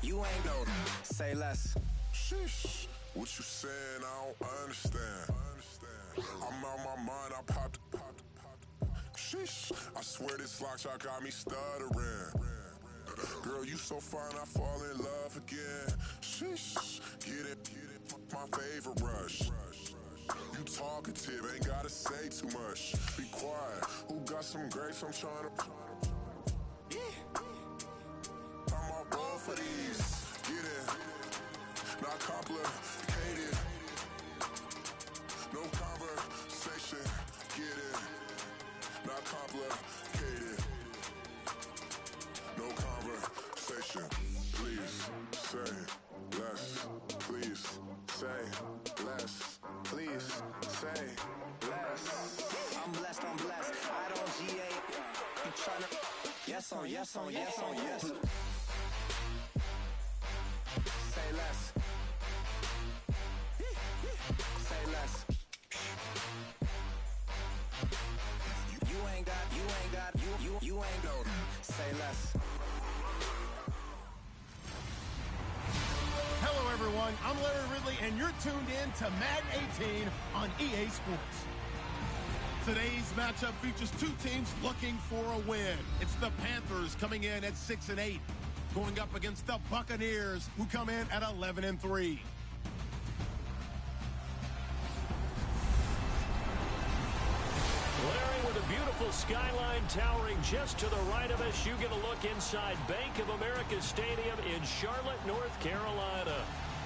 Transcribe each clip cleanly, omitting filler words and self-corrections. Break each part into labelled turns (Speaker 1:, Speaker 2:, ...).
Speaker 1: You ain't no. Say less.
Speaker 2: Sheesh. What you saying? I don't understand. I'm out my mind. I popped. Sheesh. I swear this lock shot got me stuttering. Girl, you so fine, I fall in love again. Sheesh. Get it. My favorite rush. You talkative, ain't gotta say too much. Be quiet. Who got some grapes? I'm trying to. I'm all roll for these. Get it. Not complicated. No conversation. Get it. Not complicated. No conversation. Please say less. Please say less. Please say less.
Speaker 1: I'm blessed. I don't G8. I'm tryna. Yes on yes. Say less. Say less. You ain't no. Say less.
Speaker 3: Hello, everyone. I'm Larry Ridley, and you're tuned in to Madden 18 on EA Sports. Today's matchup features two teams looking for a win. It's the Panthers coming in at 6-8, going up against the Buccaneers, who come in at 11-3.
Speaker 4: Larry, with a beautiful skyline towering just to the right of us, you get a look inside Bank of America Stadium in Charlotte, North Carolina.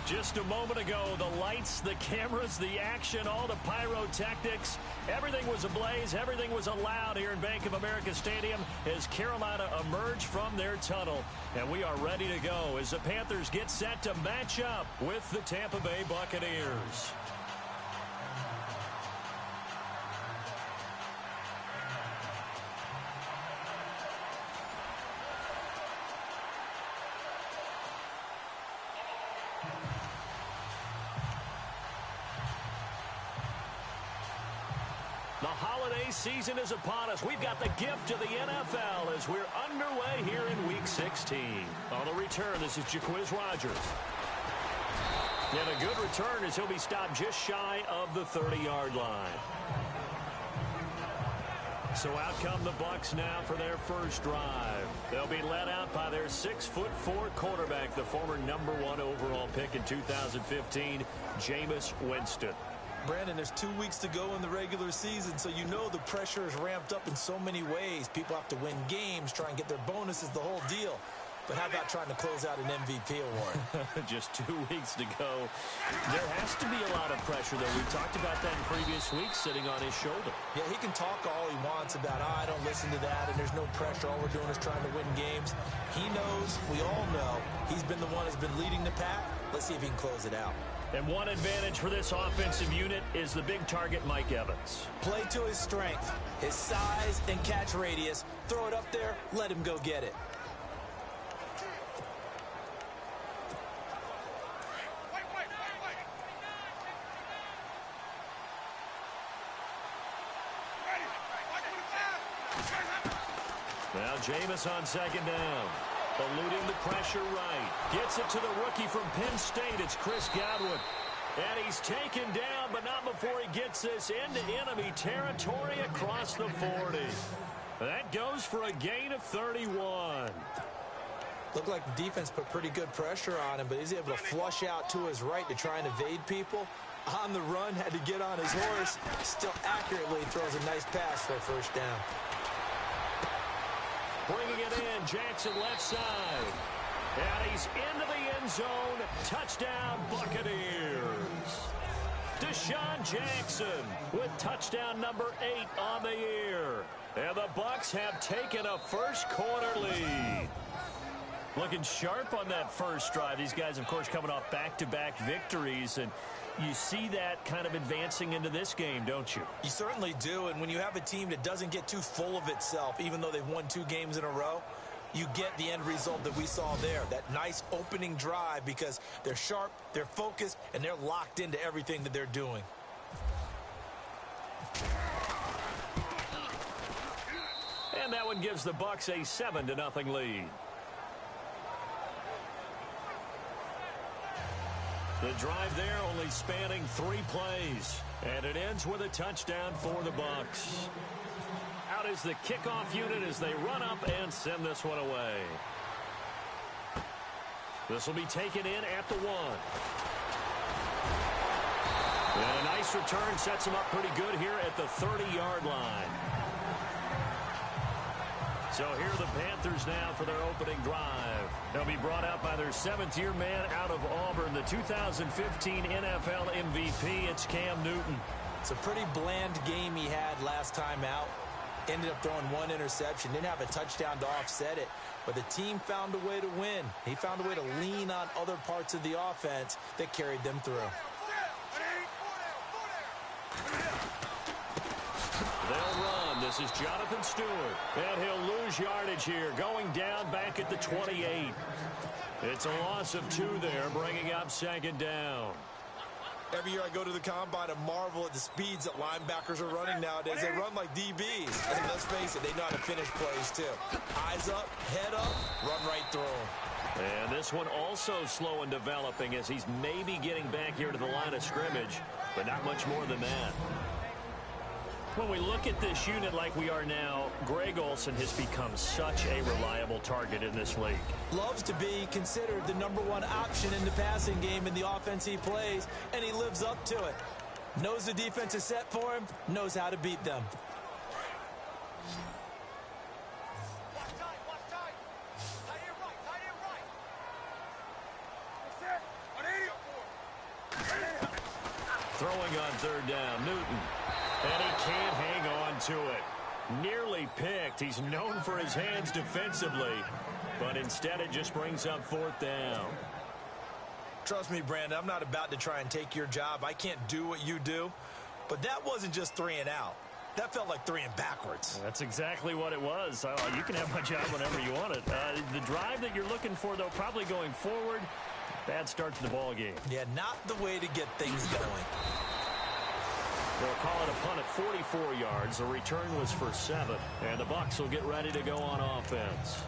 Speaker 4: Just a moment ago, the lights, the cameras, the action, all the pyrotechnics, everything was ablaze, everything was allowed here in Bank of America Stadium as Carolina emerged from their tunnel. And we are ready to go as the Panthers get set to match up with the Tampa Bay Buccaneers. The holiday season is upon us. We've got the gift of the NFL as we're underway here in Week 16. On the return, this is Jaquiz Rogers. And a good return as he'll be stopped just shy of the 30-yard line. So out come the Bucs now for their first drive. They'll be led out by their 6'4" quarterback, the former #1 overall pick in 2015, Jameis Winston.
Speaker 5: Brandon, there's 2 weeks to go in the regular season, so you know the pressure is ramped up in so many ways. People have to win games, try and get their bonuses, the whole deal. But how about trying to close out an MVP award?
Speaker 4: Just 2 weeks to go. There has to be a lot of pressure, though. We've talked about that in previous weeks, sitting on his shoulder.
Speaker 5: Yeah, he can talk all he wants about, I don't listen to that, and there's no pressure. All we're doing is trying to win games. He knows, we all know, he's been the one who's been leading the pack. Let's see if he can close it out.
Speaker 4: And one advantage for this offensive unit is the big target, Mike Evans.
Speaker 5: Play to his strength, his size and catch radius. Throw it up there, let him go get it.
Speaker 4: Now Jameis on second down. Eluding the pressure right. Gets it to the rookie from Penn State. It's Chris Godwin. And he's taken down, but not before he gets this into enemy territory across the 40. That goes for a gain of 31.
Speaker 5: Looked like the defense put pretty good pressure on him, but he's able to flush out to his right to try and evade people. On the run, had to get on his horse. Still accurately throws a nice pass for a first down.
Speaker 4: Bringing it in, Jackson left side. And he's into the end zone. Touchdown, Buccaneers. Deshaun Jackson with touchdown number 8 on the year. And the Bucs have taken a first quarter lead. Looking sharp on that first drive. These guys, of course, coming off back-to-back victories. And you see that kind of advancing into this game, don't you?
Speaker 5: You certainly do. And when you have a team that doesn't get too full of itself, even though they've won 2 games in a row, you get the end result that we saw there. That nice opening drive because they're sharp, they're focused, and they're locked into everything that they're doing.
Speaker 4: And that one gives the Bucs a 7-0 lead. The drive there only spanning 3 plays. And it ends with a touchdown for the Bucs. Out is the kickoff unit as they run up and send this one away. This will be taken in at the 1. And a nice return sets them up pretty good here at the 30-yard line. So here are the Panthers now for their opening drive. They'll be brought out by their 7th-year man out of Auburn, the 2015 NFL MVP. It's Cam Newton.
Speaker 5: It's a pretty bland game he had last time out. Ended up throwing 1 interception. Didn't have a touchdown to offset it. But the team found a way to win. He found a way to lean on other parts of the offense that carried them through.
Speaker 4: They'll run. This is Jonathan Stewart. And he'll lose yardage here, going down back at the 28. It's a loss of 2 there, bringing up 2nd down.
Speaker 5: Every year I go to the combine and marvel at the speeds that linebackers are running nowadays. They run like DBs. And let's face it, they know how to finish plays too. Eyes up, head up, run right through them.
Speaker 4: And this one also slow in developing as he's maybe getting back here to the line of scrimmage, but not much more than that. When we look at this unit like we are now, Greg Olsen has become such a reliable target in this league.
Speaker 5: Loves to be considered the #1 option in the passing game in the offense he plays, and he lives up to it. Knows the defense is set for him, knows how to beat them.
Speaker 4: Throwing on 3rd down, Newton. And he can't hang on to it. Nearly picked. He's known for his hands defensively, but instead it just brings up 4th down.
Speaker 5: Trust me, Brandon, I'm not about to try and take your job. I can't do what you do. But that wasn't just 3 and out. That felt like 3 and backwards.
Speaker 4: That's exactly what it was. You can have my job whenever you want it. The drive that you're looking for, though, probably going forward. Bad start to the ball game.
Speaker 5: Yeah, not the way to get things going.
Speaker 4: They'll call it a punt at 44 yards. The return was for 7. And the Bucs will get ready to go on offense.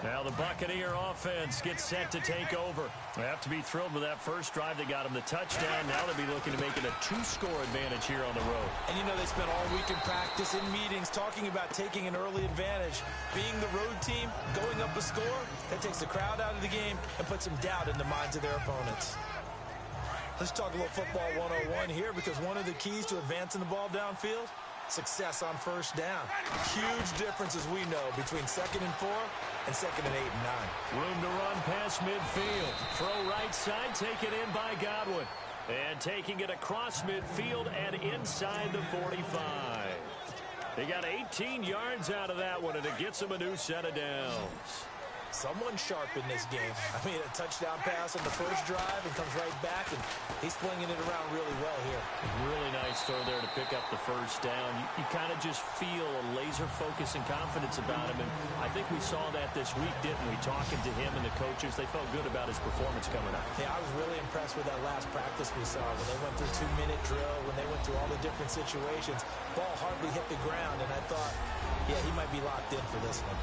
Speaker 4: Now the Buccaneer offense gets set to take over. They have to be thrilled with that first drive. They got them the touchdown. Now they'll be looking to make it a 2-score advantage here on the road.
Speaker 5: And you know they spent all week in practice, in meetings, talking about taking an early advantage. Being the road team, going up a score, that takes the crowd out of the game and puts some doubt in the minds of their opponents. Let's talk a little football 101 here, because one of the keys to advancing the ball downfield, success on 1st down. Huge difference, as we know, between 2nd and 4 and 2nd and 8 and 9.
Speaker 4: Room to run past midfield. Throw right side, taken in by Godwin. And taking it across midfield and inside the 45. They got 18 yards out of that one, and it gets them a new set of downs.
Speaker 5: Someone sharp in this game. I mean, a touchdown pass on the first drive and comes right back, and he's flinging it around really well here.
Speaker 4: Really nice throw there to pick up the 1st down. You kind of just feel a laser focus and confidence about him, and I think we saw that this week, didn't we? Talking to him and the coaches, they felt good about his performance coming up.
Speaker 5: Yeah, I was really impressed with that last practice we saw when they went through 2-minute drill, when they went through all the different situations. Ball hardly hit the ground, and I thought, yeah, he might be locked in for this one.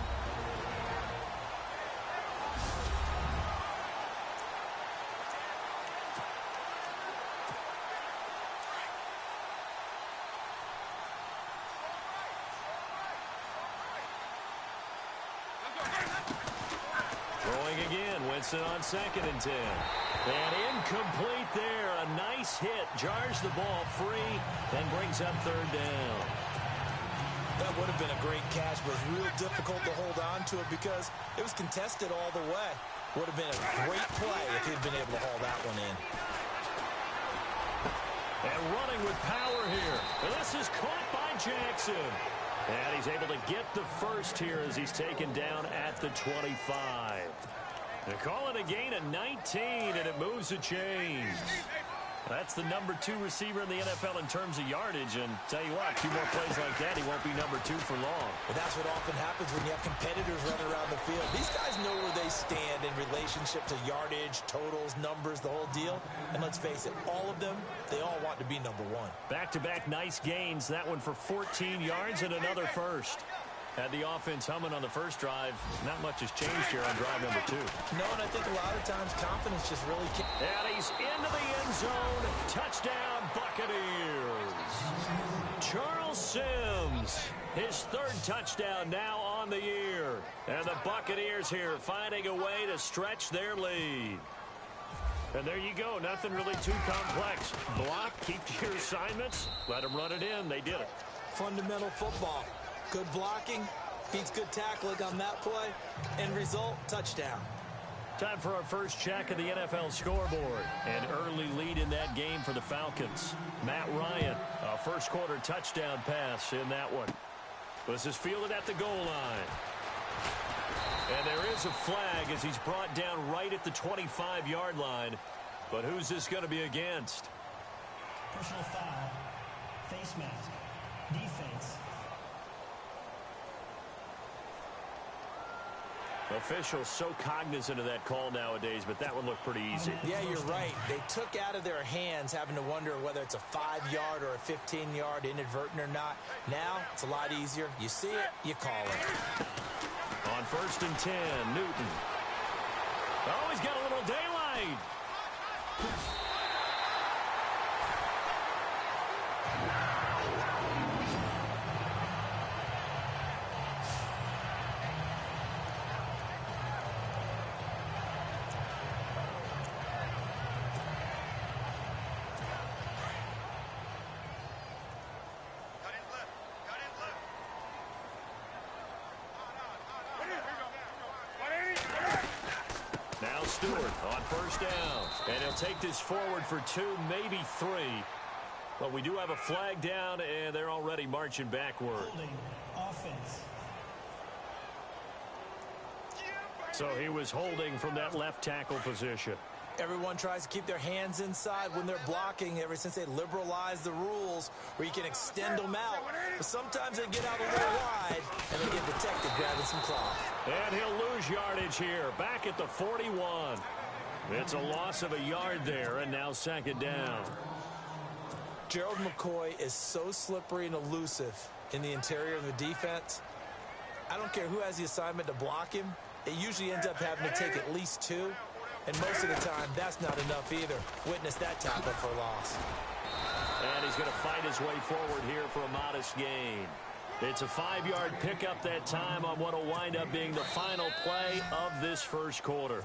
Speaker 4: Winston on 2nd and 10. And incomplete there. A nice hit. Jars the ball free and brings up 3rd down.
Speaker 5: That would have been a great catch, but it was real difficult to hold on to it because it was contested all the way. Would have been a great play if he'd been able to haul that one in.
Speaker 4: And running with power here. And this is caught by Jackson. And he's able to get the first here as he's taken down at the 25. They call it a gain of 19, and it moves a chains. That's the #2 receiver in the NFL in terms of yardage, and tell you what, a few more plays like that, he won't be #2 for long.
Speaker 5: But that's what often happens when you have competitors running around the field. These guys know where they stand in relationship to yardage, totals, numbers, the whole deal. And let's face it, all of them, they all want to be #1.
Speaker 4: Back-to-back nice gains. That one for 14 yards and another first. Had the offense humming on the first drive. Not much has changed here on drive number 2.
Speaker 5: No, and I think a lot of times confidence just really can't.
Speaker 4: And he's into the end zone. Touchdown, Buccaneers. Charles Sims, his 3rd touchdown now on the year. And the Buccaneers here finding a way to stretch their lead. And there you go. Nothing really too complex. Block, keep to your assignments, let them run it in. They did it.
Speaker 5: Fundamental football. Good blocking, beats good tackling on that play. End result, touchdown.
Speaker 4: Time for our first check of the NFL scoreboard. An early lead in that game for the Falcons. Matt Ryan, a first quarter touchdown pass in that one. This is fielded at the goal line. And there is a flag as he's brought down right at the 25-yard line. But who's this going to be against?
Speaker 6: Personal foul, face mask, defense.
Speaker 4: Officials so cognizant of that call nowadays, but that one looked pretty easy.
Speaker 5: Yeah, you're right. They took out of their hands having to wonder whether it's a 5-yard or a 15-yard inadvertent or not. Now, it's a lot easier. You see it, you call it.
Speaker 4: On 1st and 10, Newton. Oh, he's got a little daylight. Now Stewart on 1st down. And he'll take this forward for 2, maybe 3. But we do have a flag down, and they're already marching backward.
Speaker 6: Holding offense.
Speaker 4: So he was holding from that left tackle position.
Speaker 5: Everyone tries to keep their hands inside when they're blocking ever since they liberalized the rules where you can extend them out. But sometimes they get out a little wide and they get detected grabbing some cloth.
Speaker 4: And he'll lose yardage here, back at the 41. It's a loss of a yard there, and now 2nd down.
Speaker 5: Gerald McCoy is so slippery and elusive in the interior of the defense. I don't care who has the assignment to block him. It usually ends up having to take at least 2. And most of the time, that's not enough either. Witness that tackle for loss.
Speaker 4: And he's going to fight his way forward here for a modest gain. It's a 5-yard pickup that time on what will wind up being the final play of this first quarter.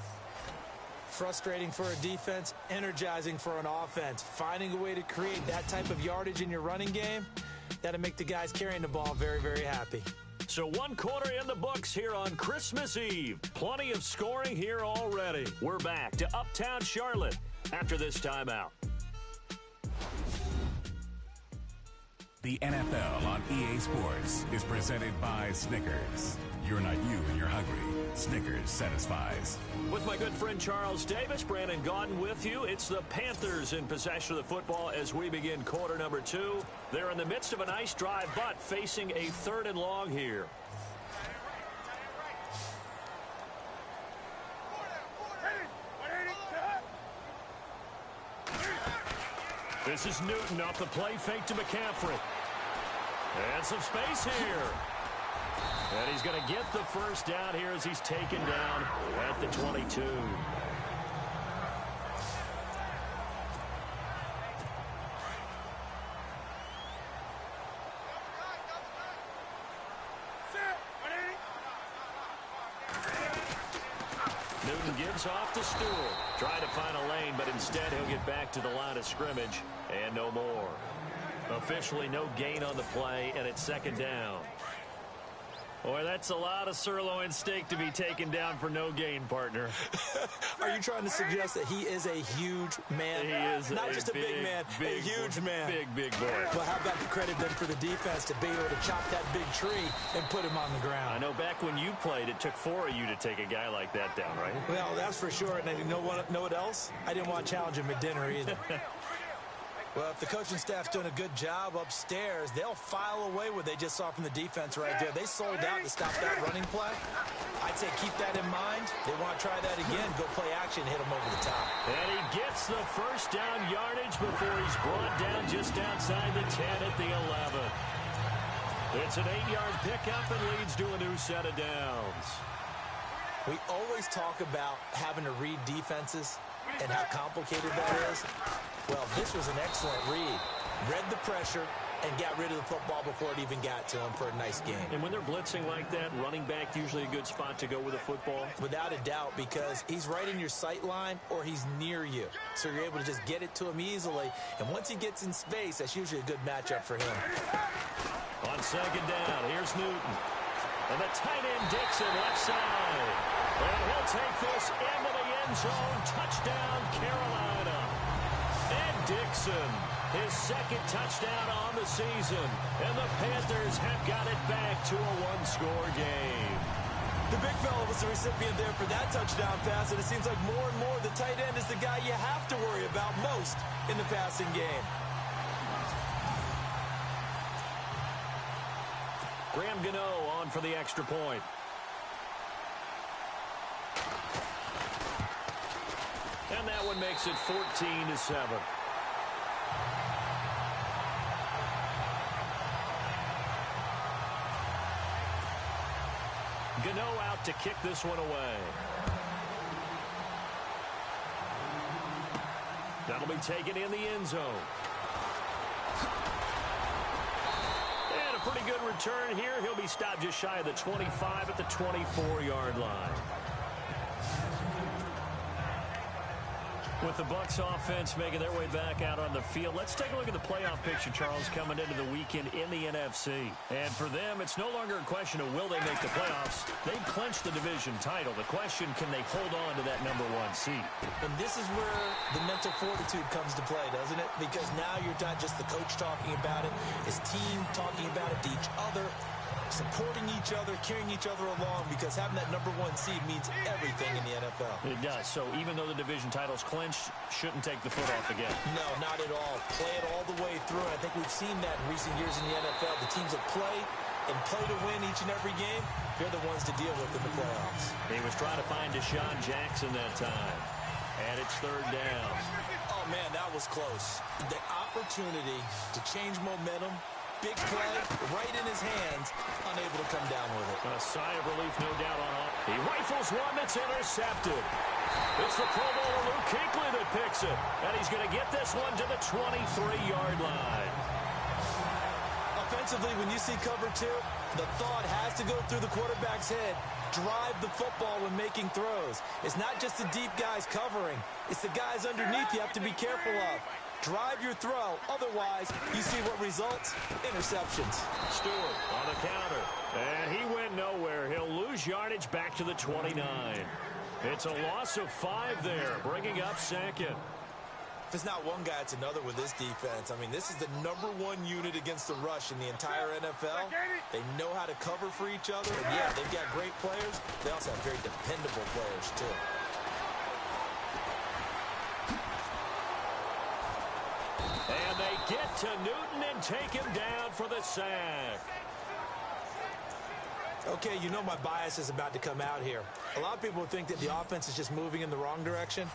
Speaker 5: Frustrating for a defense, energizing for an offense. Finding a way to create that type of yardage in your running game, that'll make the guys carrying the ball very, very happy.
Speaker 4: So 1 quarter in the books here on Christmas Eve. Plenty of scoring here already. We're back to Uptown Charlotte after this timeout.
Speaker 7: The NFL on EA Sports is presented by Snickers. You're not you when you're hungry. Snickers satisfies.
Speaker 4: With my good friend Charles Davis, Brandon Gaudin with you. It's the Panthers in possession of the football as we begin quarter number 2. They're in the midst of a nice drive, but facing a 3rd and long here. This is Newton off the play fake to McCaffrey. And some space here. And he's going to get the first down here as he's taken down at the 22. Newton gives off to Stewart. Trying to find a lane, but instead he'll get back to the line of scrimmage and no more. Officially no gain on the play, and it's 2nd down. Boy, that's a lot of sirloin steak to be taken down for no gain, partner.
Speaker 5: Are you trying to suggest that he is a huge man?
Speaker 4: He is
Speaker 5: not just a big man, a huge man.
Speaker 4: Big boy.
Speaker 5: Well, how about the credit then for the defense to be able to chop that big tree and put him on the ground?
Speaker 4: I know back when you played, it took 4 of you to take a guy like that down, right?
Speaker 5: Well, that's for sure. And you know what else? I didn't want to challenge him at dinner either. Well, if the coaching staff's doing a good job upstairs, they'll file away what they just saw from the defense right there. They sold out to stop that running play. I'd say keep that in mind. They want to try that again, go play action, hit them over the top.
Speaker 4: And he gets the first down yardage before he's brought down just outside the 10 at the 11. It's an 8-yard pickup and leads to a new set of downs.
Speaker 5: We always talk about having to read defenses and how complicated that is. Well, this was an excellent read. Read the pressure and got rid of the football before it even got to him for a nice game.
Speaker 4: And when they're blitzing like that, running back usually a good spot to go with a football?
Speaker 5: Without a doubt, because he's right in your sight line or he's near you. So you're able to just get it to him easily. And once he gets in space, that's usually a good matchup for him.
Speaker 4: On second down, here's Newton. And the tight end Dixon left side. And he'll take this into the end zone. Touchdown, Carolina. And Dixon, his second touchdown on the season. And the Panthers have got it back to a one-score game.
Speaker 5: The big fella was the recipient there for that touchdown pass, and it seems like more and more the tight end is the guy you have to worry about most in the passing game.
Speaker 4: Graham Gano on for the extra point. And that one makes it 14-7. Gano out to kick this one away. That'll be taken in the end zone. And a pretty good return here. He'll be stopped just shy of the 25 at the 24-yard line. With the Bucs offense making their way back out on the field, let's take a look at the playoff picture, Charles, coming into the weekend in the NFC. And for them, it's no longer a question of will they make the playoffs. They've clinched the division title. The question, can they hold on to that number 1 seed?
Speaker 5: And this is where the mental fortitude comes to play, doesn't it? Because now you're not just the coach talking about it, his team talking about it to each other, supporting each other, carrying each other along, because having that number 1 seed means everything in the NFL.
Speaker 4: It does. So even though the division title's clinched, shouldn't take the foot off again.
Speaker 5: No, not at all. Play it all the way through. And I think we've seen that in recent years in the NFL. The teams that play and play to win each and every game, they're the ones to deal with in the playoffs.
Speaker 4: He was trying to find Deshaun Jackson that time. And it's third down.
Speaker 5: Oh, man, that was close. The opportunity to change momentum, big play, right in his hands, unable to come down with it.
Speaker 4: A sigh of relief, no doubt on it. He rifles one that's intercepted. It's the Pro Bowler Luke Kuechly that picks it. And he's going to get this one to the 23-yard line.
Speaker 5: Offensively, when you see cover 2, the thought has to go through the quarterback's head. Drive the football when making throws. It's not just the deep guys covering. It's the guys underneath you have to be careful of. Drive your throw. Otherwise, you see what results? Interceptions.
Speaker 4: Stewart on the counter. And he went nowhere. He'll lose yardage back to the 29. It's a loss of 5 there, bringing up second.
Speaker 5: If it's not one guy, it's another with this defense. I mean, this is the number 1 unit against the rush in the entire NFL. They know how to cover for each other. And, yeah, they've got great players. They also have very dependable players, too.
Speaker 4: And they get to Newton and take him down for the sack.
Speaker 5: Okay, you know my bias is about to come out here. A lot of people think that the offense is just moving in the wrong direction.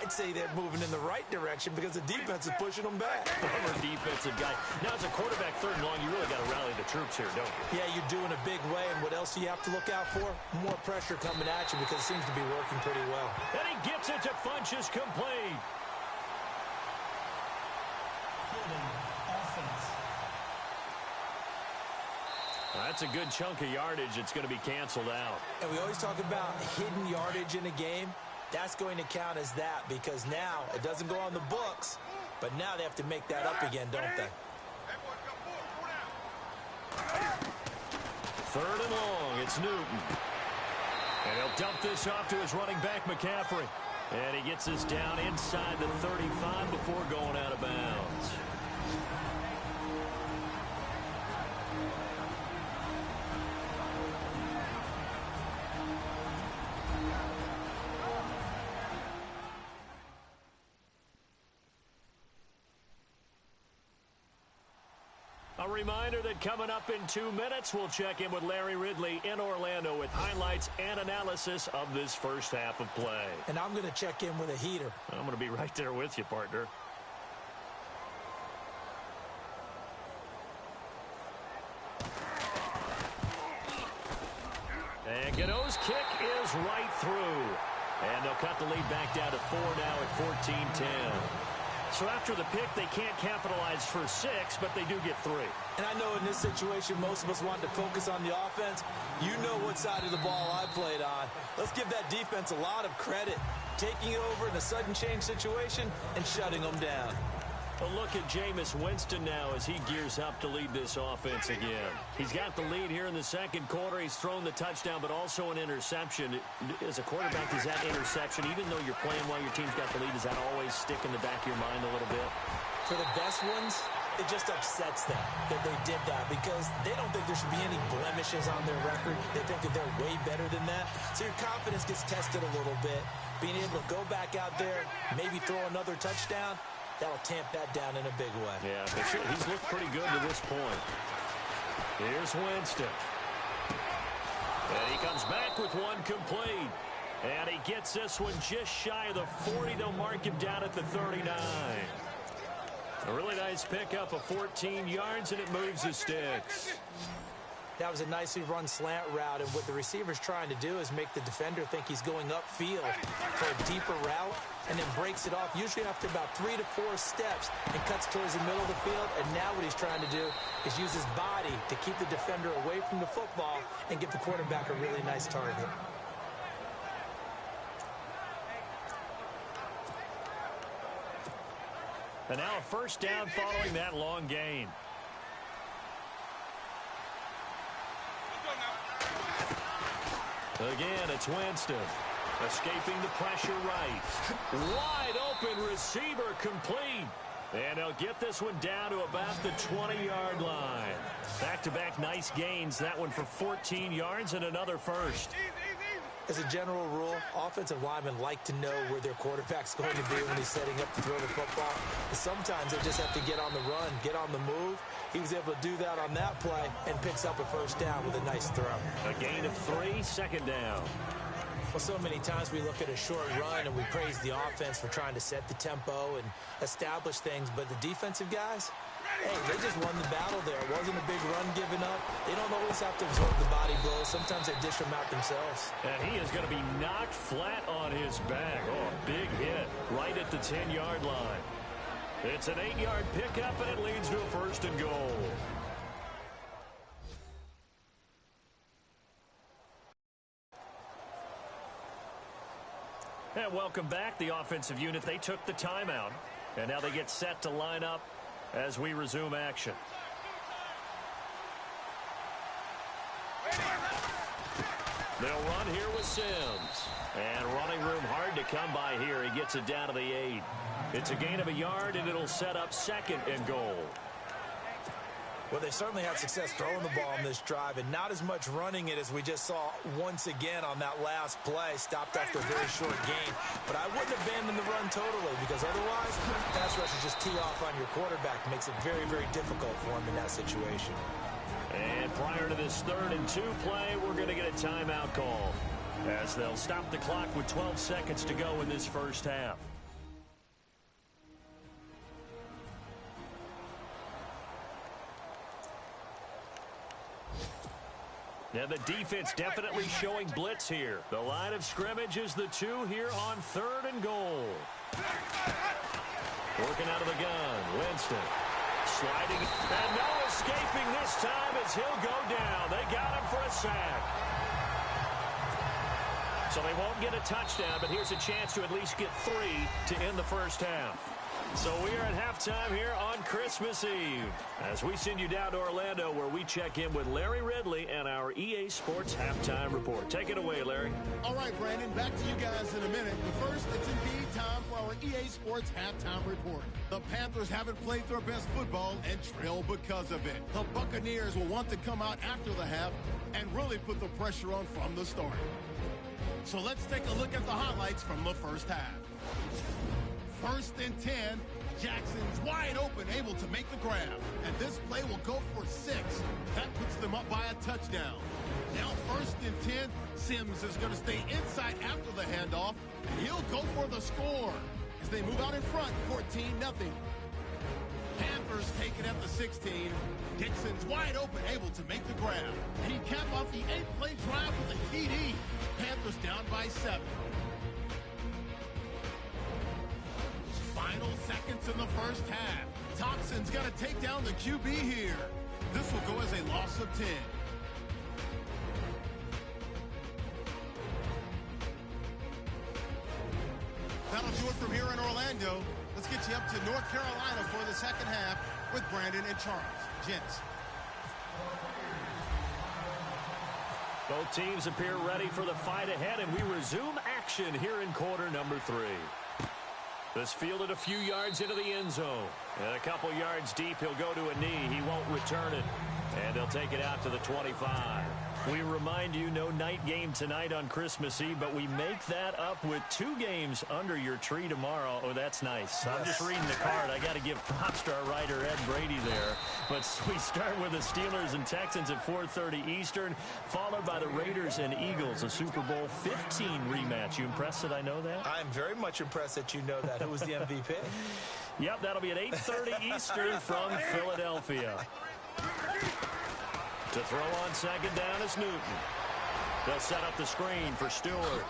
Speaker 5: I'd say they're moving in the right direction because the defense is pushing them back.
Speaker 4: Former defensive guy. Now, as a quarterback, third and long, you really got to rally the troops here, don't you?
Speaker 5: Yeah, you're doing a big way, and what else do you have to look out for? More pressure coming at you because it seems to be working pretty well.
Speaker 4: And he gets it to Funchess complete.
Speaker 6: Offense.
Speaker 4: That's a good chunk of yardage. It's going to be canceled out.
Speaker 5: And we always talk about hidden yardage in a game. That's going to count as that because now it doesn't go on the books, but now they have to make that up again, don't they?
Speaker 4: Third and long, it's Newton. And he'll dump this off to his running back, McCaffrey. And he gets this down inside the 35 before going out of bounds. A reminder that coming up in 2 minutes, we'll check in with Larry Ridley in Orlando with highlights and analysis of this first half of play.
Speaker 5: And I'm going to check in with a heater.
Speaker 4: I'm going to be right there with you, partner. Gano's kick is right through. And they'll cut the lead back down to 4 now at 14-10. So after the pick, they can't capitalize for 6, but they do get 3.
Speaker 5: And I know in this situation, most of us wanted to focus on the offense. You know what side of the ball I played on. Let's give that defense a lot of credit. Taking over in a sudden change situation and shutting them down.
Speaker 4: A look at Jameis Winston now as he gears up to lead this offense again. He's got the lead here in the second quarter. He's thrown the touchdown, but also an interception. As a quarterback, is that interception, even though you're playing while your team's got the lead, does that always stick in the back of your mind a little bit?
Speaker 5: For the best ones, it just upsets them that they did that because they don't think there should be any blemishes on their record. They think that they're way better than that. So your confidence gets tested a little bit. Being able to go back out there, maybe throw another touchdown, that'll tamp that down in a big way.
Speaker 4: Yeah, but he's looked pretty good to this point. Here's Winston. And he comes back with one complete. And he gets this one just shy of the 40. They'll mark him down at the 39. A really nice pickup of 14 yards, and it moves the sticks.
Speaker 5: That was a nicely run slant route, and what the receiver's trying to do is make the defender think he's going upfield for a deeper route, and then breaks it off, usually after about 3 to 4 steps, and cuts towards the middle of the field. And now what he's trying to do is use his body to keep the defender away from the football and give the quarterback a really nice target.
Speaker 4: And now a first down following that long gain. Again, it's Winston. Escaping the pressure right. Wide open receiver complete. And they'll get this one down to about the 20-yard line. Back-to-back nice gains. That one for 14 yards and another first.
Speaker 5: As a general rule, offensive linemen like to know where their quarterback's going to be when he's setting up to throw the football. Sometimes they just have to get on the run, get on the move. He was able to do that on that play and picks up a first down with a nice throw.
Speaker 4: A gain of 3, second down.
Speaker 5: Well, so many times we look at a short run and we praise the offense for trying to set the tempo and establish things, but the defensive guys, hey, they just won the battle there. It wasn't a big run given up. They don't always have to absorb the body blows. Sometimes they dish them out themselves.
Speaker 4: And he is going to be knocked flat on his back. Oh, a big hit right at the 10-yard line. It's an 8-yard pickup, and it leads to a first and goal. And welcome back, the offensive unit. They took the timeout, and now they get set to line up as we resume action. They'll run here with Sims. And running room hard to come by here. He gets it down to the 8. It's a gain of a yard, and it'll set up second and goal.
Speaker 5: Well, they certainly had success throwing the ball on this drive, and not as much running it as we just saw once again on that last play. Stopped after a very short gain. But I wouldn't abandon the run totally, because otherwise, pass rush is just tee off on your quarterback. Makes it very, very difficult for him in that situation.
Speaker 4: And prior to this 3rd and 2 play, we're going to get a timeout call, as they'll stop the clock with 12 seconds to go in this first half. Now the defense definitely showing blitz here. The line of scrimmage is the 2 here on 3rd and goal. Working out of the gun, Winston. Sliding, and no escaping this time as he'll go down. They got him for a sack. So they won't get a touchdown, but here's a chance to at least get 3 to end the first half. So we are at halftime here on Christmas Eve as we send you down to Orlando, where we check in with Larry Ridley and our EA Sports Halftime Report. Take it away, Larry.
Speaker 3: All right, Brandon, back to you guys in a minute. But first, it's indeed time for our EA Sports Halftime Report. The Panthers haven't played their best football and trail because of it. The Buccaneers will want to come out after the half and really put the pressure on from the start. So let's take a look at the highlights from the first half. 1st and 10, Jackson's wide open, able to make the grab. And this play will go for 6. That puts them up by a touchdown. Now 1st and 10, Sims is going to stay inside after the handoff, and he'll go for the score as they move out in front, 14-0. Panthers take it at the 16. Dixon's wide open, able to make the grab. And he capped off the 8-play drive with a TD. down by 7. Final seconds in the first half. Thompson's got to take down the QB here. This will go as a loss of 10. That'll do it from here in Orlando. Let's get you up to North Carolina for the second half with Brandon and Charles. Gents.
Speaker 4: Both teams appear ready for the fight ahead, and we resume action here in quarter number 3. This fielded a few yards into the end zone. And a couple yards deep, he'll go to a knee. He won't return it. And he'll take it out to the 25. We remind you, no night game tonight on Christmas Eve, but we make that up with 2 games under your tree tomorrow. Oh, that's nice. I'm just reading the card. I got to give props to our writer, Ed Brady, there. But we start with the Steelers and Texans at 4:30 Eastern, followed by the Raiders and Eagles, a Super Bowl 15 rematch. You impressed that I know that?
Speaker 5: I'm very much impressed that you know that. Who was the MVP?
Speaker 4: Yep, that'll be at 8:30 Eastern from Philadelphia. To throw on second down is Newton. They'll set up the screen for Stewart.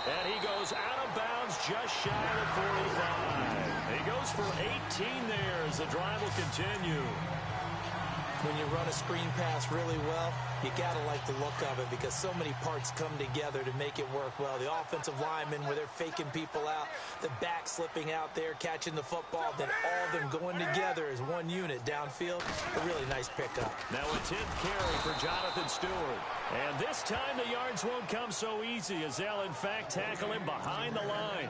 Speaker 4: And he goes out of bounds just shy of 45. He goes for 18 there as the drive will continue.
Speaker 5: When you run a screen pass really well, you got to like the look of it because so many parts come together to make it work well. The offensive linemen where they're faking people out, the back slipping out there, catching the football, then all of them going together as one unit downfield. A really nice pickup.
Speaker 4: Now a 10th carry for Jonathan Stewart. And this time the yards won't come so easy as they'll in fact tackle him behind the line.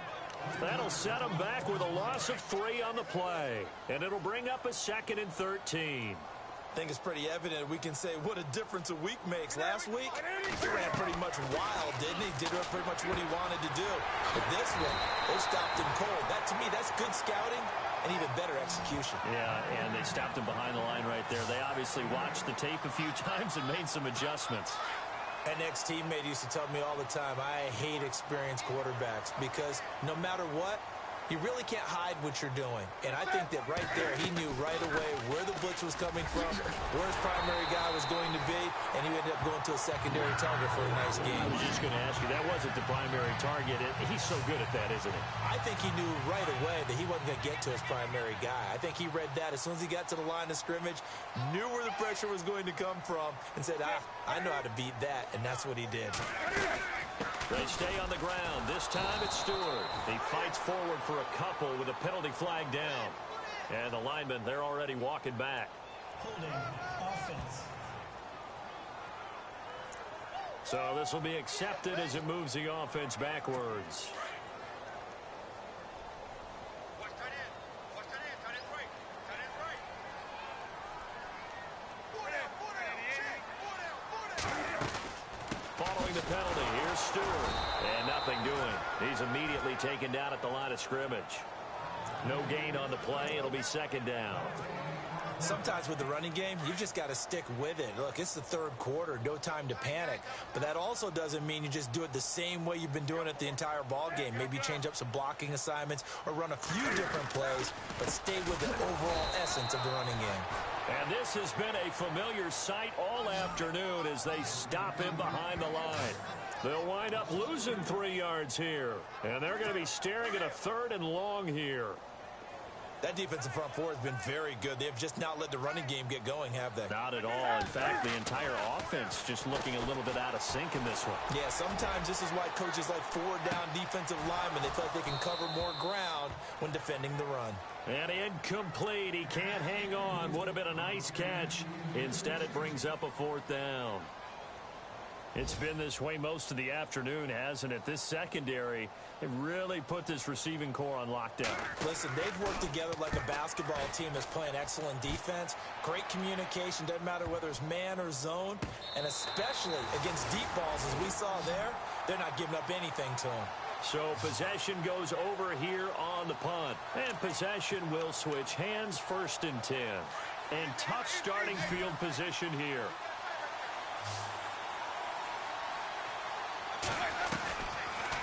Speaker 4: That'll set him back with a loss of 3 on the play. And it'll bring up a 2nd and 13.
Speaker 5: I think it's pretty evident we can say what a difference a week makes. Last week, he ran pretty much wild, didn't he? Did pretty much what he wanted to do. But this one, they stopped him cold. That, to me, that's good scouting and even better execution.
Speaker 4: Yeah, and they stopped him behind the line right there. They obviously watched the tape a few times and made some adjustments.
Speaker 5: An ex-teammate used to tell me all the time, I hate experienced quarterbacks because no matter what, you really can't hide what you're doing. And I think that right there, he knew right away where the blitz was coming from, where his primary guy was going to be, and he ended up going to a secondary target for a nice game.
Speaker 4: I was just going to ask you, that wasn't the primary target. He's so good at that, isn't he?
Speaker 5: I think he knew right away that he wasn't going to get to his primary guy. I think he read that as soon as he got to the line of scrimmage, knew where the pressure was going to come from, and said, I know how to beat that, and that's what he did.
Speaker 4: They stay on the ground. This time it's Stewart. He fights forward for a couple with a penalty flag down. And the linemen, they're already walking back.
Speaker 6: Holding offense.
Speaker 4: So this will be accepted as it moves the offense backwards. Following the penalty, here's Stewart. And nothing doing. He's immediately taken down at the line of scrimmage. No gain on the play. It'll be 2nd down.
Speaker 5: Sometimes with the running game, you've just got to stick with it. Look, it's the 3rd quarter. No time to panic. But that also doesn't mean you just do it the same way you've been doing it the entire ball game. Maybe change up some blocking assignments or run a few different plays, but stay with the overall essence of the running game.
Speaker 4: And this has been a familiar sight all afternoon as they stop him behind the line. They'll wind up losing 3 yards here. And they're going to be staring at a 3rd and long here.
Speaker 5: That defensive front 4 has been very good. They have just not let the running game get going, have they?
Speaker 4: Not at all. In fact, the entire offense just looking a little bit out of sync in this one.
Speaker 5: Yeah, sometimes this is why coaches like 4-down defensive linemen, they feel like they can cover more ground when defending the run.
Speaker 4: And incomplete. He can't hang on. Would have been a nice catch. Instead, it brings up a 4th down. It's been this way most of the afternoon, hasn't it? This secondary, it really put this receiving core on lockdown.
Speaker 5: Listen, they've worked together like a basketball team that's playing excellent defense. Great communication, doesn't matter whether it's man or zone. And especially against deep balls, as we saw there, they're not giving up anything to them.
Speaker 4: So possession goes over here on the punt. And possession will switch hands, 1st and 10. And tough starting field position here.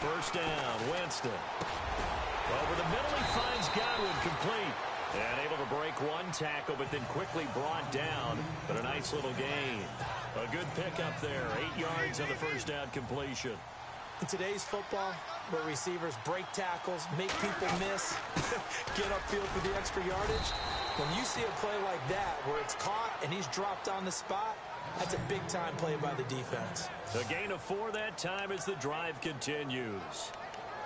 Speaker 4: First down, Winston. Over the middle, he finds Godwin complete. And able to break 1 tackle, but then quickly brought down. But a nice little gain. A good pickup there. 8 yards on the first down completion.
Speaker 5: In today's football, where receivers break tackles, make people miss, get upfield for the extra yardage, when you see a play like that where it's caught and he's dropped on the spot, that's a big-time play by the defense.
Speaker 4: A gain of 4 that time as the drive continues.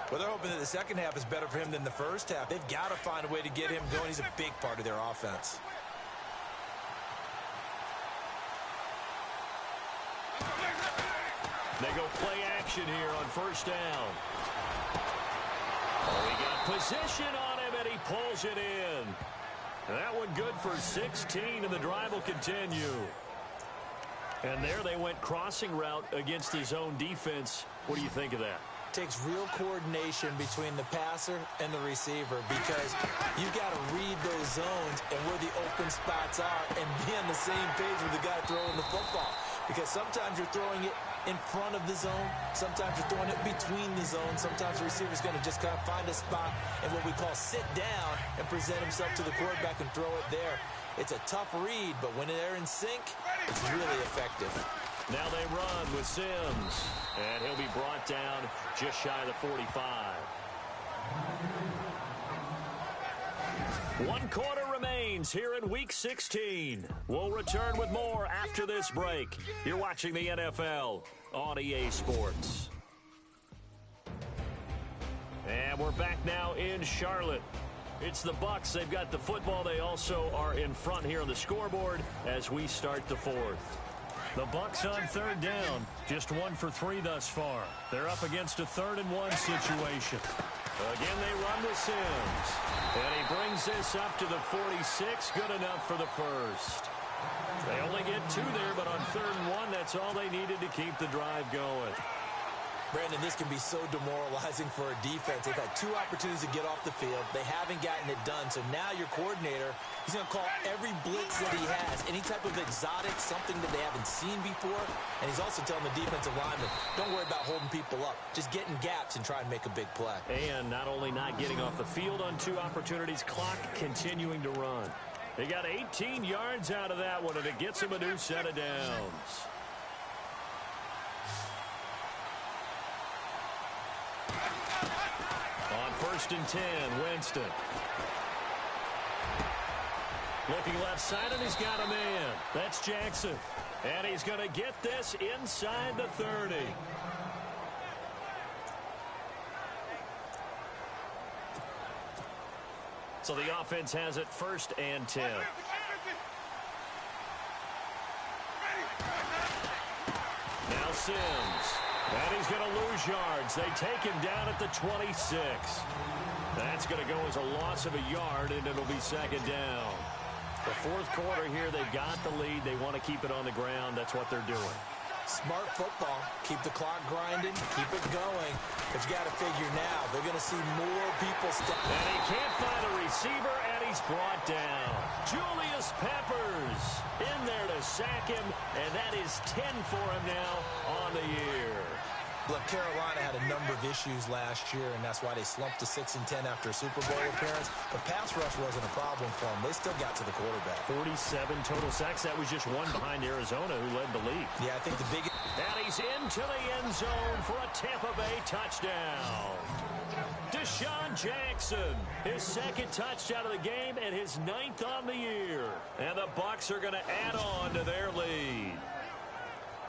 Speaker 5: Well, they're hoping that the second half is better for him than the first half. They've got to find a way to get him going. He's a big part of their offense.
Speaker 4: They go play action here on first down. Oh, he got position on him, and he pulls it in. That one good for 16, and the drive will continue. And there they went crossing route against his own defense. What do you think of that?
Speaker 5: Takes real coordination between the passer and the receiver because you got to read those zones and where the open spots are and be on the same page with the guy throwing the football. Because sometimes you're throwing it in front of the zone. Sometimes you're throwing it between the zones. Sometimes the receiver's going to just kind of find a spot and what we call sit down and present himself to the quarterback and throw it there. It's a tough read, but when they're in sync, it's really effective.
Speaker 4: Now they run with Sims, and he'll be brought down just shy of the 45. 1 quarter remains here in Week 16. We'll return with more after this break. You're watching the NFL on EA Sports. And we're back now in Charlotte. It's the Bucs. They've got the football. They also are in front here on the scoreboard as we start the 4th. The Bucs on third down, just 1 for 3 thus far. They're up against a 3rd and 1 situation. Again, they run with Sims. And he brings this up to the 46. Good enough for the first. They only get 2 there, but on 3rd and 1, that's all they needed to keep the drive going.
Speaker 5: Brandon, this can be so demoralizing for a defense. They've had 2 opportunities to get off the field. They haven't gotten it done. So now your coordinator, he's going to call every blitz that he has, any type of exotic, something that they haven't seen before. And he's also telling the defensive lineman, don't worry about holding people up. Just get in gaps and try and make a big play.
Speaker 4: And not only not getting off the field on 2 opportunities, clock continuing to run. They got 18 yards out of that one, and it gets them a new set of downs. On 1st and 10, Winston. Looking left side, and he's got a man. That's Jackson. And he's going to get this inside the 30. So the offense has it 1st and 10. Now Sims. And he's going to lose yards. They take him down at the 26. That's going to go as a loss of a yard, and it'll be 2nd down. The 4th quarter here, they've got the lead. They want to keep it on the ground. That's what they're doing.
Speaker 5: Smart football. Keep the clock grinding. Keep it going. But you got to figure now, they're going to see more people step.
Speaker 4: And he can't find a receiver, and he's brought down. Julius Peppers in there to sack him, and that is 10 for him now on the year.
Speaker 5: Look, Carolina had a number of issues last year, and that's why they slumped to 6 and 10 after a Super Bowl appearance. But pass rush wasn't a problem for them. They still got to the quarterback.
Speaker 4: 47 total sacks. That was just 1 behind Arizona, who led the league.
Speaker 5: Yeah, I think the biggest...
Speaker 4: And he's into the end zone for a Tampa Bay touchdown. Deshaun Jackson, his 2nd touchdown of the game and his 9th on the year. And the Bucs are going to add on to their lead.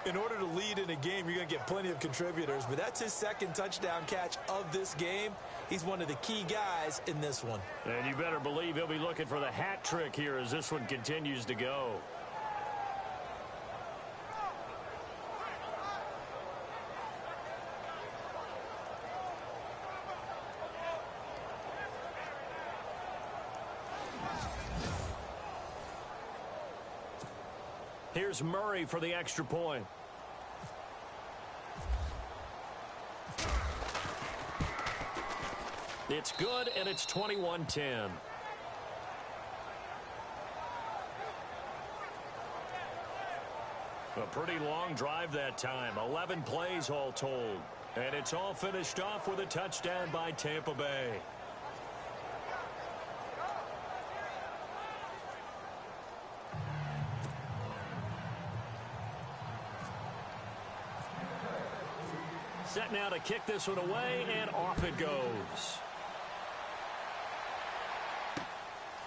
Speaker 5: In order to lead in a game, you're going to get plenty of contributors, but that's his 2nd touchdown catch of this game. He's one of the key guys in this one.
Speaker 4: And you better believe he'll be looking for the hat trick here as this one continues to go. Here's Murray for the extra point. It's good, and it's 21-10. A pretty long drive that time. 11 plays all told. And it's all finished off with a touchdown by Tampa Bay. Set now to kick this one away, and off it goes.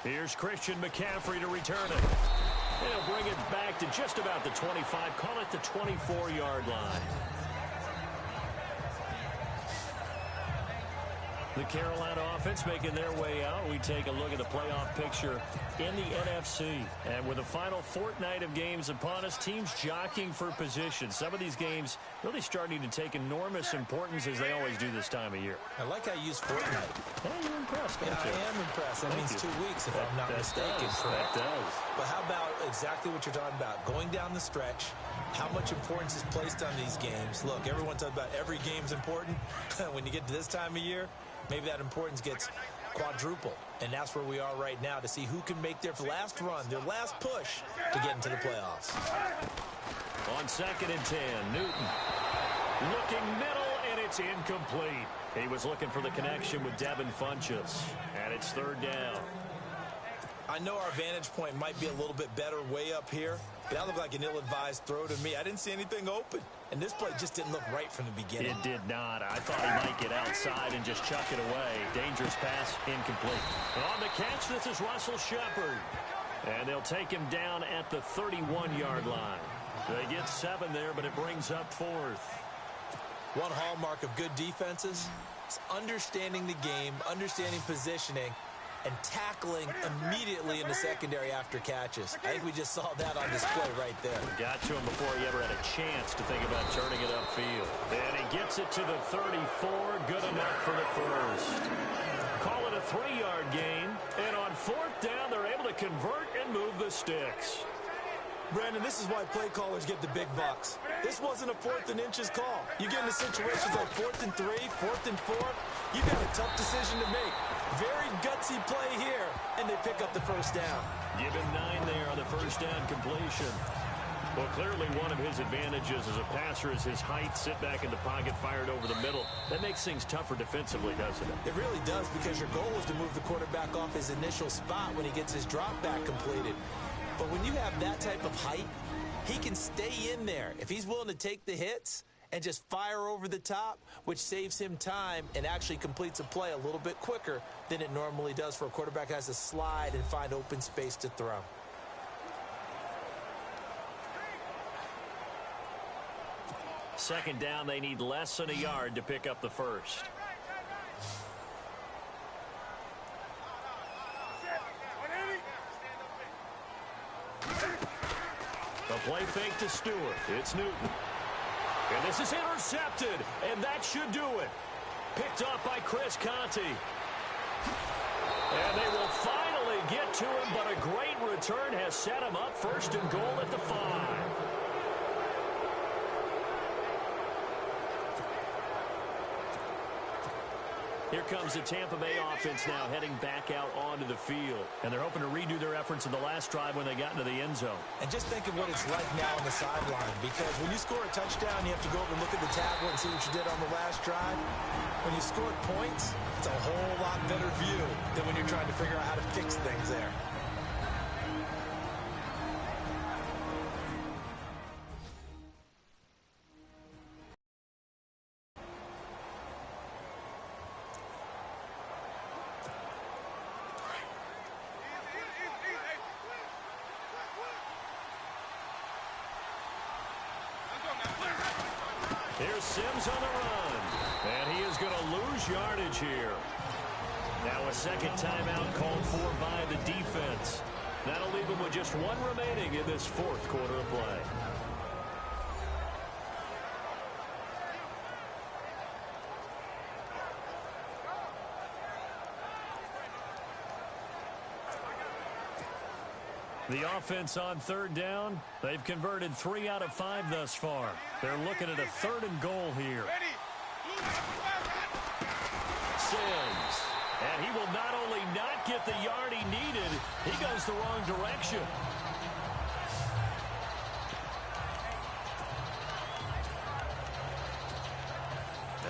Speaker 4: Here's Christian McCaffrey to return it. He'll bring it back to just about the 25, call it the 24-yard line. The Carolina offense making their way out. We take a look at the playoff picture in the NFC. And with the final fortnight of games upon us, teams jockeying for position. Some of these games really starting to take enormous importance as they always do this time of year.
Speaker 5: I like how you use fortnight.
Speaker 4: Hey, you're impressed,
Speaker 5: Yeah,
Speaker 4: aren't you?
Speaker 5: I am impressed. That means 2 weeks, if I'm not mistaken.
Speaker 4: That does.
Speaker 5: But how about exactly what you're talking about? Going down the stretch, how much importance is placed on these games. Look, everyone talks about every game's important. When you get to this time of year, maybe that importance gets quadruple. And that's where we are right now to see who can make their last run, their last push to get into the playoffs.
Speaker 4: On 2nd and 10, Newton looking middle, and it's incomplete. He was looking for the connection with Devin Funchess, and it's 3rd down.
Speaker 5: I know our vantage point might be a little bit better way up here, but that looked like an ill-advised throw to me. I didn't see anything open, and this play just didn't look right from the beginning.
Speaker 4: It did not. I thought he might get outside and just chuck it away. Dangerous pass, incomplete. On the catch, this is Russell Shepard. And they'll take him down at the 31-yard line. They get 7 there, but it brings up 4th.
Speaker 5: One hallmark of good defenses is understanding the game, understanding positioning, and tackling immediately in the secondary after catches. I think we just saw that on display right there.
Speaker 4: Got to him before he ever had a chance to think about turning it upfield. And he gets it to the 34. Good enough for the first. Call it a 3-yard gain. And on 4th down, they're able to convert and move the sticks.
Speaker 5: Brandon, this is why play callers get the big bucks. This wasn't a 4th and inches call. You get into situations like 4th and 3, 4th and 4. You've got a tough decision to make. Very gutsy play here, and they pick up the first down.
Speaker 4: Given 9 there on the first down completion. Well, clearly one of his advantages as a passer is his height. Sit back in the pocket, fired over the middle. That makes things tougher defensively, doesn't it?
Speaker 5: It really does, because your goal is to move the quarterback off his initial spot when he gets his drop back completed. But when you have that type of height, he can stay in there. If he's willing to take the hits and just fire over the top, which saves him time and actually completes a play a little bit quicker than it normally does for a quarterback who has to slide and find open space to throw.
Speaker 4: Second down, they need less than a yard to pick up the first. The play fake to Stewart. It's Newton. And this is intercepted, and that should do it. Picked off by Chris Conte. And they will finally get to him, but a great return has set him up 1st and goal at the 5. Here comes the Tampa Bay offense now heading back out onto the field. And they're hoping to redo their efforts in the last drive when they got into the end zone.
Speaker 5: And just think of what it's like now on the sideline, because when you score a touchdown, you have to go over and look at the tablet and see what you did on the last drive. When you score points, it's a whole lot better view than when you're trying to figure out how to fix things there.
Speaker 4: Here's Sims on the run. And he is going to lose yardage here. Now a second timeout called for by the defense. That'll leave him with just 1 remaining in this 4th quarter of play. The offense on 3rd down, they've converted 3 out of 5 thus far. They're looking at a 3rd and goal here. Sims. And he will not only not get the yard he needed, he goes the wrong direction.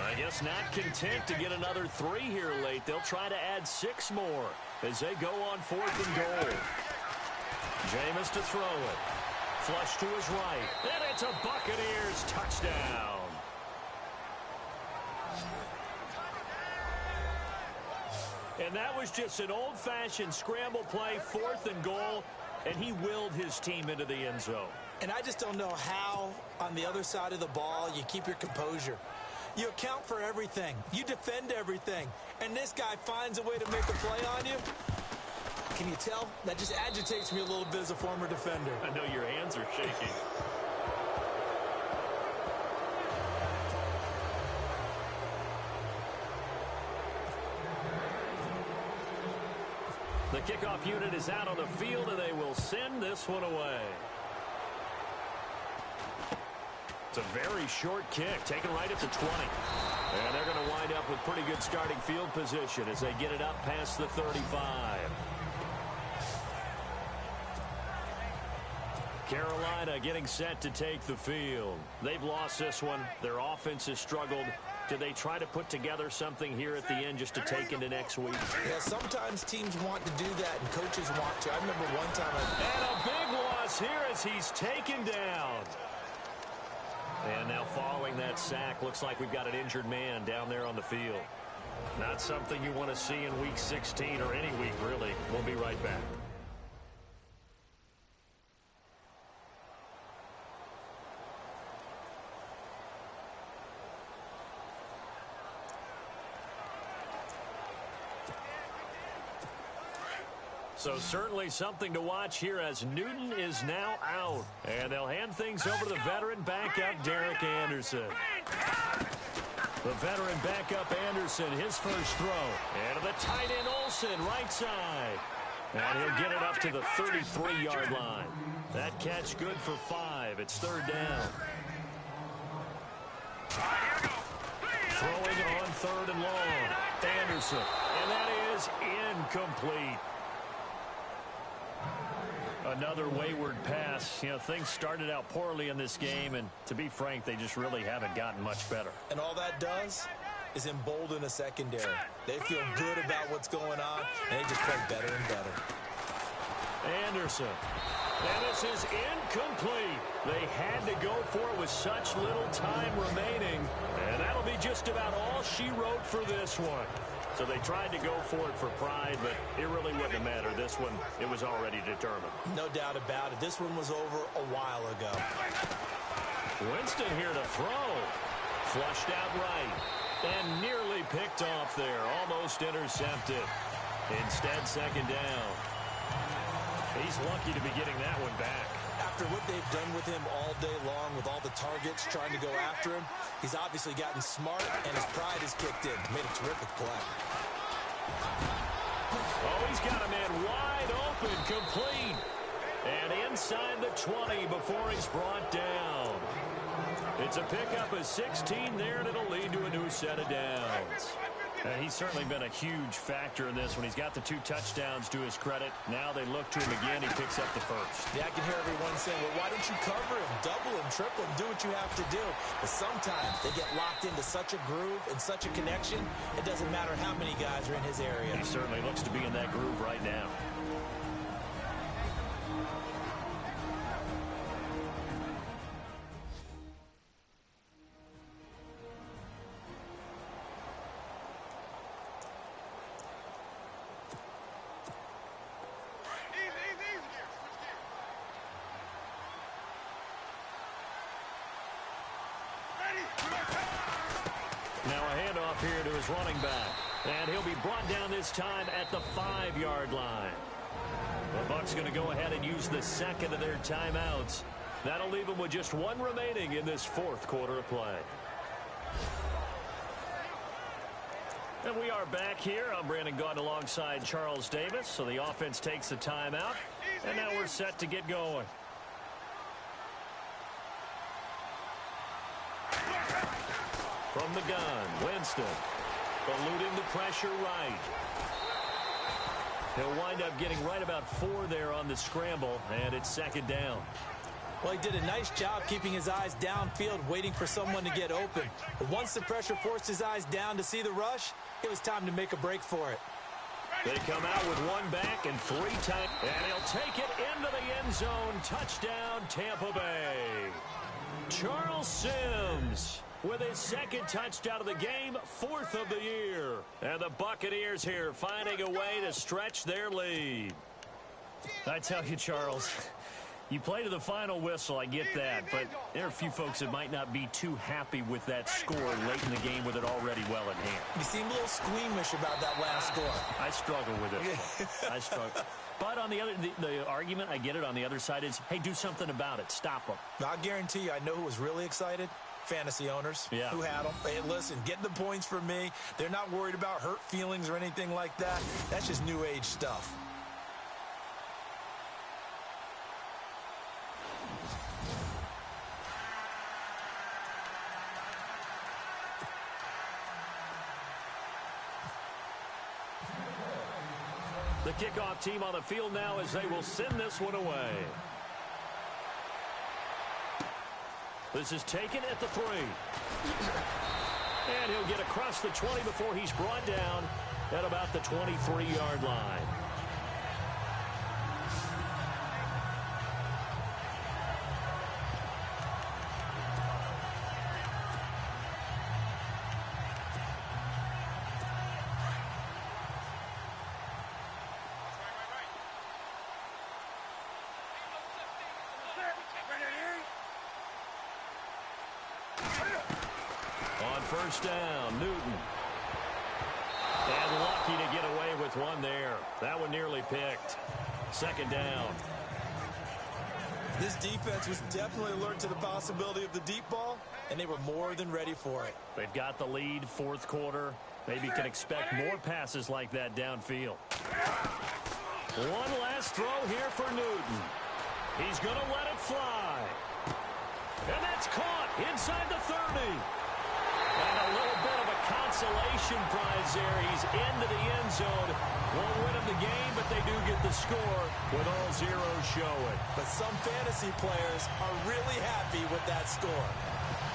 Speaker 4: I guess not content to get another 3 here late. They'll try to add 6 more as they go on 4th and goal. Jameis to throw it. Flush to his right. And it's a Buccaneers touchdown. And that was just an old-fashioned scramble play, 4th and goal, and he willed his team into the end zone.
Speaker 5: And I just don't know how, on the other side of the ball, you keep your composure. You account for everything. You defend everything. And this guy finds a way to make a play on you. Can you tell? That just agitates me a little bit as a former defender.
Speaker 4: I know your hands are shaking. The kickoff unit is out on the field, and they will send this one away. It's a very short kick, taken right at the 20. And they're going to wind up with pretty good starting field position as they get it up past the 35. Carolina getting set to take the field. They've lost this one. Their offense has struggled. Do they try to put together something here at the end just to take into next week?
Speaker 5: Yeah, sometimes teams want to do that and coaches want to. I remember one time.
Speaker 4: And a big loss here as he's taken down. And now following that sack, looks like we've got an injured man down there on the field. Not something you want to see in Week 16 or any week, really. We'll be right back. So certainly something to watch here as Newton is now out. And they'll hand things over to the veteran backup, Derek Anderson. The veteran backup, Anderson, his first throw. And to the tight end, Olsen, right side. And he'll get it up to the 33-yard line. That catch good for 5. It's 3rd down. Throwing on 3rd and long. Anderson. And that is incomplete. Another wayward pass. You know, things started out poorly in this game, and to be frank, they just really haven't gotten much better.
Speaker 5: And all that does is embolden a secondary. They feel good about what's going on, and they just play better and better.
Speaker 4: Anderson. And this is incomplete. They had to go for it with such little time remaining, and that'll be just about all she wrote for this one. So they tried to go for it for pride, but it really wouldn't have mattered. This one, it was already determined.
Speaker 5: No doubt about it. This one was over a while ago.
Speaker 4: Winston here to throw. Flushed out right. And nearly picked off there. Almost intercepted. Instead, 2nd down. He's lucky to be getting that one back.
Speaker 5: After what they've done with him all day long, with all the targets trying to go after him, he's obviously gotten smart, and his pride is kicked in. Made a terrific play.
Speaker 4: Oh, he's got a man wide open, complete. And inside the 20 before he's brought down. It's a pickup of 16 there, and it'll lead to a new set of downs. He's certainly been a huge factor in this one. He's got the 2 touchdowns to his credit. Now they look to him again. He picks up the first.
Speaker 5: Yeah, I can hear everyone saying, well, why don't you cover him, double him, triple him, do what you have to do. But sometimes they get locked into such a groove and such a connection, it doesn't matter how many guys are in his area.
Speaker 4: He certainly looks to be in that groove right now. Now a handoff here to his running back. And he'll be brought down this time at the 5-yard line. The Bucs going to go ahead and use the 2nd of their timeouts. That'll leave them with just 1 remaining in this 4th quarter of play. And we are back here. I'm Brandon Gaudin alongside Charles Davis. So the offense takes the timeout. And now we're set to get going. From the gun, Winston, eluding the pressure right. He'll wind up getting right about 4 there on the scramble, and it's 2nd down.
Speaker 5: Well, he did a nice job keeping his eyes downfield, waiting for someone to get open. But once the pressure forced his eyes down to see the rush, it was time to make a break for it.
Speaker 4: They come out with 1 back and 3 tight, and he'll take it into the end zone. Touchdown, Tampa Bay. Charles Sims with his second touchdown of the game, 4th of the year. And the Buccaneers here finding a way to stretch their lead. I tell you, Charles, you play to the final whistle, I get that, but there are a few folks that might not be too happy with that score late in the game with it already well in hand.
Speaker 5: You seem a little squeamish about that last score.
Speaker 4: I struggle with it. I struggle. But on the other, the argument, I get it, on the other side is, hey, do something about it. Stop them.
Speaker 5: I guarantee you, I know who was really excited. Fantasy owners who had them. Hey, listen, get the points for me. They're not worried about hurt feelings or anything like that. That's just new age stuff.
Speaker 4: The kickoff team on the field now as they will send this one away. This is taken at the 3. And he'll get across the 20 before he's brought down at about the 23-yard line. First down, Newton. And lucky to get away with one there. That one nearly picked. Second down.
Speaker 5: This defense was definitely alert to the possibility of the deep ball, and they were more than ready for it.
Speaker 4: They've got the lead, 4th quarter. Maybe can expect more passes like that downfield. One last throw here for Newton. He's going to let it fly. And that's caught inside the 30. And a little bit of a consolation prize there. He's into the end zone. Won't win him the game, but they do get the score with all zeros showing.
Speaker 5: But some fantasy players are really happy with that score.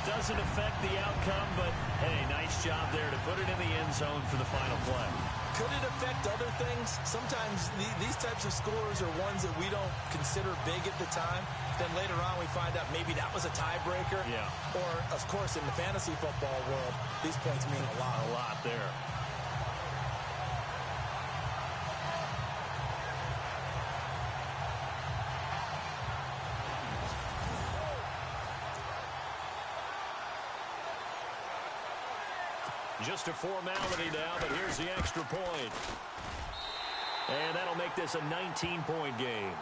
Speaker 4: Doesn't affect the outcome, but, hey, nice job there to put it in the end zone for the final play.
Speaker 5: Could it affect other things? Sometimes these types of scores are ones that we don't consider big at the time. Then later on we find out maybe that was a tiebreaker.
Speaker 4: Yeah.
Speaker 5: Or, of course, in the fantasy football world, these points mean a lot.
Speaker 4: A lot there. Just a formality now, but here's the extra point. And that'll make this a 19-point game.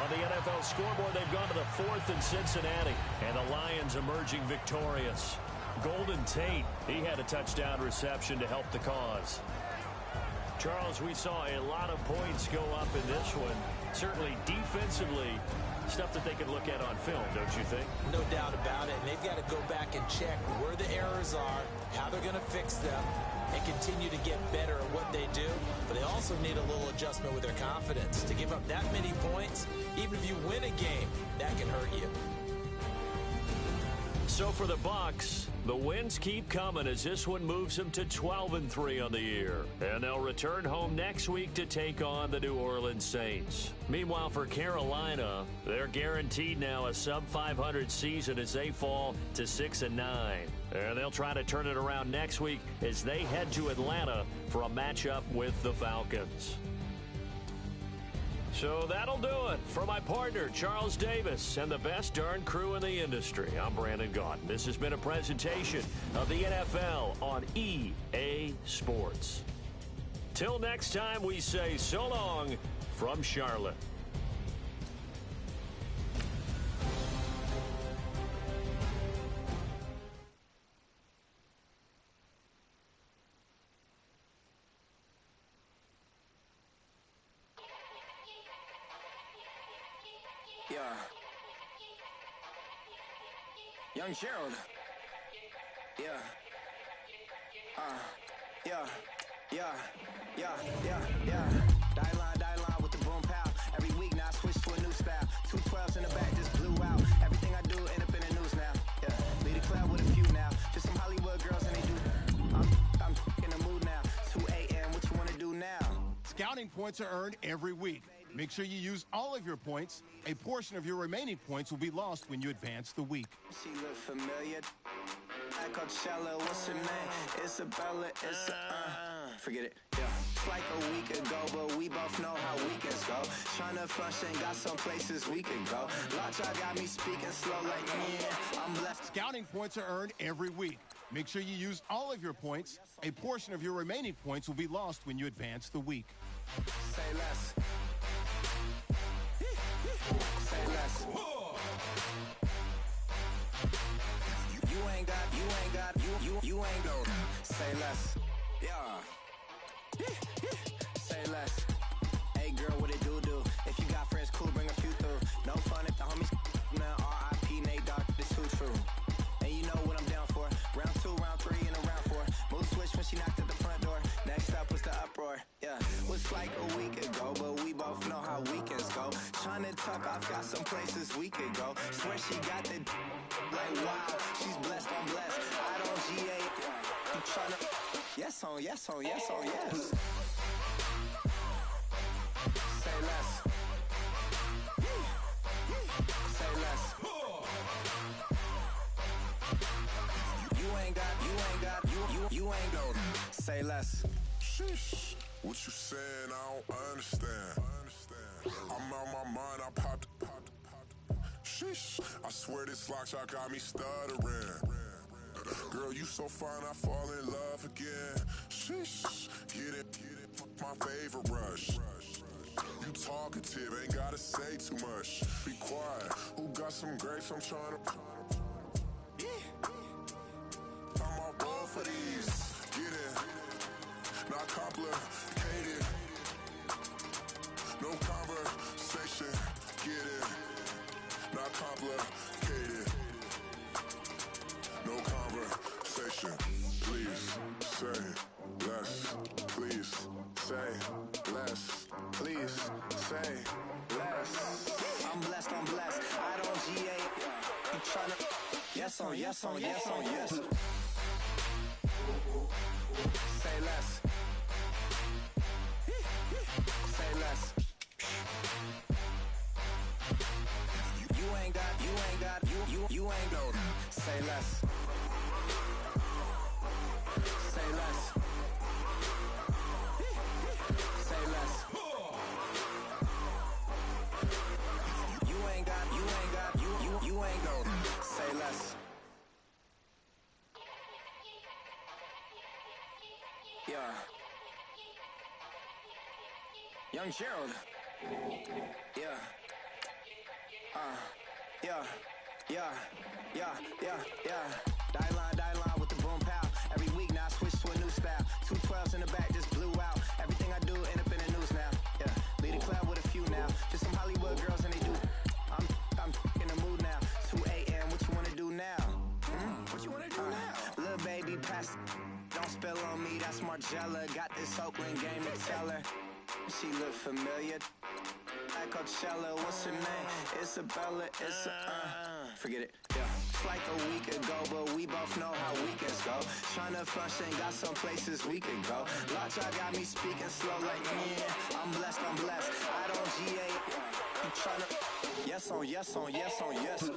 Speaker 4: On the NFL scoreboard, they've gone to the 4th in Cincinnati. And the Lions emerging victorious. Golden Tate, he had a touchdown reception to help the cause. Charles, we saw a lot of points go up in this one. Certainly defensively, stuff that they could look at on film, don't you think?
Speaker 5: No doubt about it. And they've got to go back and check where the errors are, how they're going to fix them, and continue to get better at what they do. But they also need a little adjustment with their confidence. To give up that many points, even if you win a game, that can hurt you.
Speaker 4: So for the Bucs, the wins keep coming as this one moves them to 12-3 on the year. And they'll return home next week to take on the New Orleans Saints. Meanwhile, for Carolina, they're guaranteed now a sub-500 season as they fall to 6-9. And they'll try to turn it around next week as they head to Atlanta for a matchup with the Falcons. So that'll do it. For my partner, Charles Davis, and the best darn crew in the industry, I'm Brandon Gaudin. This has been a presentation of the NFL on EA Sports. Till next time, we say so long from Charlotte.
Speaker 1: Yeah. Young Gerald. Yeah. Die line with the boom pow. Every week now I switch to a new style. 212s in the back just blew out. Everything I do end up in the news now. Yeah. Lead a club with a few now. Just some Hollywood girls and they do. I'm in the mood now. 2 a.m. What you wanna do now?
Speaker 3: Scouting points are earned every week. Make sure you use all of your points. A portion of your remaining points will be lost when you advance the week.
Speaker 1: She look familiar. At Coachella, what's her name? Isabella, forget it, yeah. It's like a week ago, but we both know how weekends go. Tryna function, got some places we could go. Lockjaw got me speaking slow like, yeah, I'm blessed.
Speaker 3: Scouting points are earned every week. Make sure you use all of your points. A portion of your remaining points will be lost when you advance the week.
Speaker 1: Say less. Say less. You ain't got, you ain't go. Say less. Yeah. Say less. Hey girl, what it do? If you got friends, cool, bring a few through. No fun if the homies now R.I.P. Nate Dogg, this too true. And you know what I'm down for. Round 2, round 3, and a round 4. Move switch when she knocked at the front door. Next up was the uproar. Yeah, was like a week ago, but we both know how weekends go. Tryna tuck off, got some places we could go. Swear she got the like wow, she's blessed, I'm blessed. I don't GA. You tryna yes on, yes on, yes on, yes. Say less. Say less. You ain't got, you ain't go. Say less.
Speaker 2: Sheesh. What you saying, I don't understand. I'm out my mind, I popped. Sheesh. I swear this lockjaw got me stuttering. Girl, you so fine, I fall in love again. Sheesh. Get it, my favorite rush. You talkative, ain't gotta say too much. Be quiet, who got some grapes, I'm tryna. I'm all roll for these. Get it, not complicated. No conversation, get it, not complicated. No conversation, please say less. Please say less. Please say less.
Speaker 1: I'm blessed, I don't GA. You tryna yes on, yes on, yes on, yes. Say less. Say less. You ain't got, you ain't go. Say less. Say less. Say less. You ain't got, you ain't go. Say less. Yeah. Young Gerald. Yeah. Yeah. Die line with the boom pow. Every week now I switch to a new style. 2 12s in the back just blew out. Everything I do end up in the news now. Yeah. Lead a club with a few now. Just some Hollywood girls and they do. I'm in the mood now. 2 a.m. What you wanna do now? What you wanna do now? Little baby, pass. Don't spill on me. That's Margella. Got this Oakland game to tell her. She look familiar. At Coachella, what's her name? Isabella, forget it, yeah. It's like a week ago, but we both know how weekends go. Tryna function, got some places we could go. Lockjaw got me speaking slow like, yeah, I'm blessed, I don't GA. You tryna yes on, yes on, yes on, yes.